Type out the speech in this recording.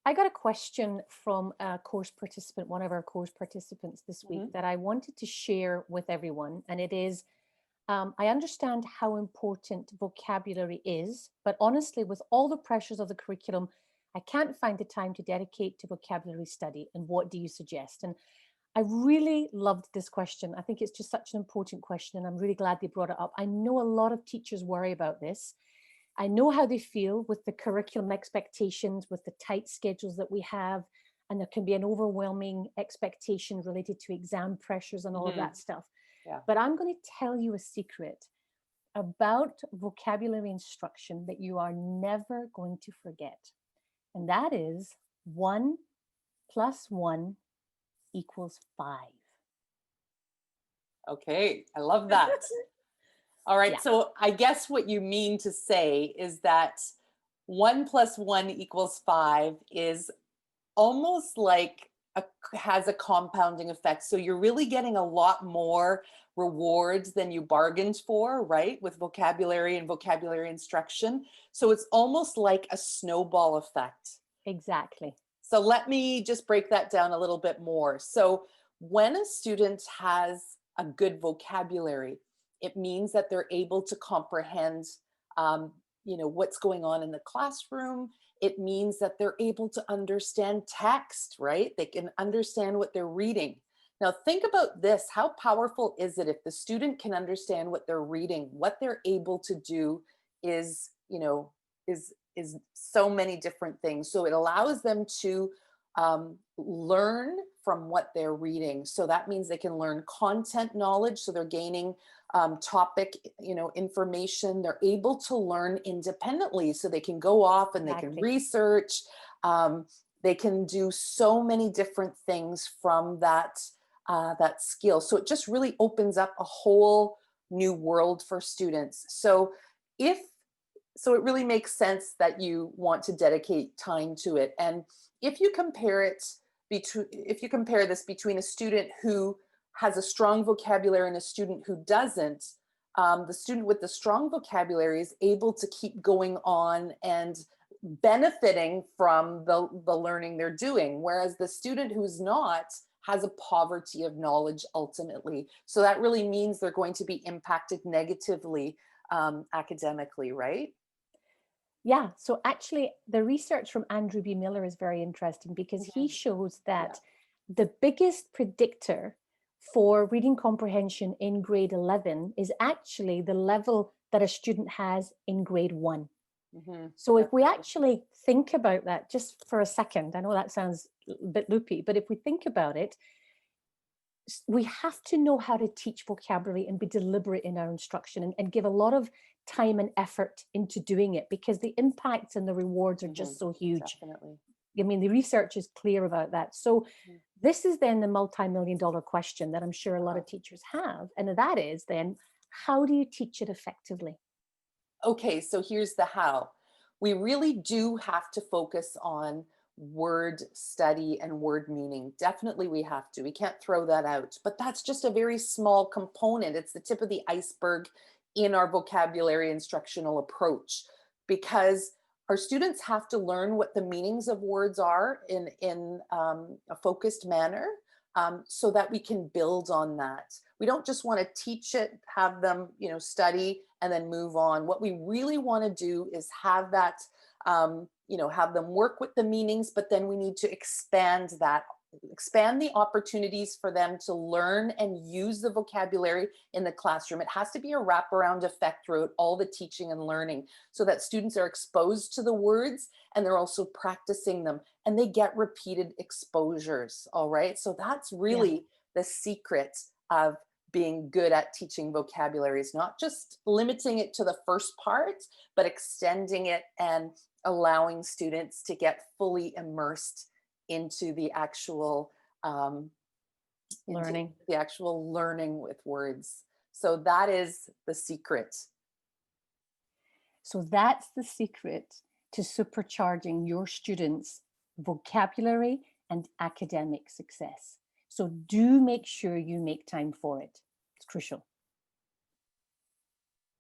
I got a question from a course participant, one of our course participants this week, Mhm. that I wanted to share with everyone. And it is, I understand how important vocabulary is, but honestly, with all the pressures of the curriculum, I can't find the time to dedicate to vocabulary study. And what do you suggest? And I really loved this question. I think it's just such an important question, and I'm really glad they brought it up. I know a lot of teachers worry about this. I know how they feel with the curriculum expectations, with the tight schedules that we have, and there can be an overwhelming expectation related to exam pressures and all of Mhm. that stuff. Yeah. But I'm going to tell you a secret about vocabulary instruction that you are never going to forget. And that is 1 + 1 = 5. Okay. I love that. All right. Yeah, So I guess what you mean to say is that 1 + 1 = 5 is almost like has a compounding effect. So you're really getting a lot more rewards than you bargained for, right? With vocabulary and vocabulary instruction. So it's almost like a snowball effect. exactly. So let me just break that down a little bit more. So when a student has a good vocabulary, it means that they're able to comprehend, what's going on in the classroom. It means that they're able to understand text, right? They can understand what they're reading. Now think about this. How powerful is it if the student can understand what they're reading? What they're able to do is, is so many different things. So it allows them to learn from what they're reading. So that means they can learn content knowledge. So they're gaining topic, information. They're able to learn independently. So they can go off and they can Exactly. research. Um, they can do so many different things from that skill. So it just really opens up a whole new world for students. If so it really makes sense that you want to dedicate time to it. And if you compare it if you compare this between a student who has a strong vocabulary and a student who doesn't, the student with the strong vocabulary is able to keep going on and benefiting from the learning they're doing, whereas the student who's not has a poverty of knowledge ultimately. So that really means they're going to be impacted negatively academically, right? Yeah, so actually, the research from Andrew B. Miller is very interesting because he Mhm. shows Yeah. that the biggest predictor for reading comprehension in grade 11 is actually the level that a student has in grade 1. So if we Definitely. actually think about that just for a second, I know that sounds a bit loopy, but if we think about it, we have to know how to teach vocabulary and be deliberate in our instruction, and give a lot of time and effort into doing it, because the impacts and the rewards are Mhm. just so huge. Definitely. I mean, the research is clear about that. So Mhm. this is then the multi-million-dollar question that I'm sure a lot Uh-huh. of teachers have. And that is then, how do you teach it effectively? Okay, so here's the how. We really do have to focus on word study and word meaning. Definitely, we have to. We can't throw that out. But that's just a very small component. It's the tip of the iceberg in our vocabulary instructional approach, because our students have to learn what the meanings of words are in a focused manner, so that we can build on that. We don't just want to teach it, have them, study and then move on. What we really want to do is have that, have them work with the meanings, but then we need to expand the opportunities for them to learn and use the vocabulary in the classroom. It has to be a wraparound effect throughout all the teaching and learning, so that students are exposed to the words and they're also practicing them and they get repeated exposures. All right. So that's Yeah. really the secret of being good at teaching vocabulary, is not just limiting it to the first part, but extending it and allowing students to get fully immersed into the actual um, into Learning. the actual learning with words. So that is the secret. So that's the secret to supercharging your students' vocabulary and academic success. So do make sure you make time for it. It's crucial.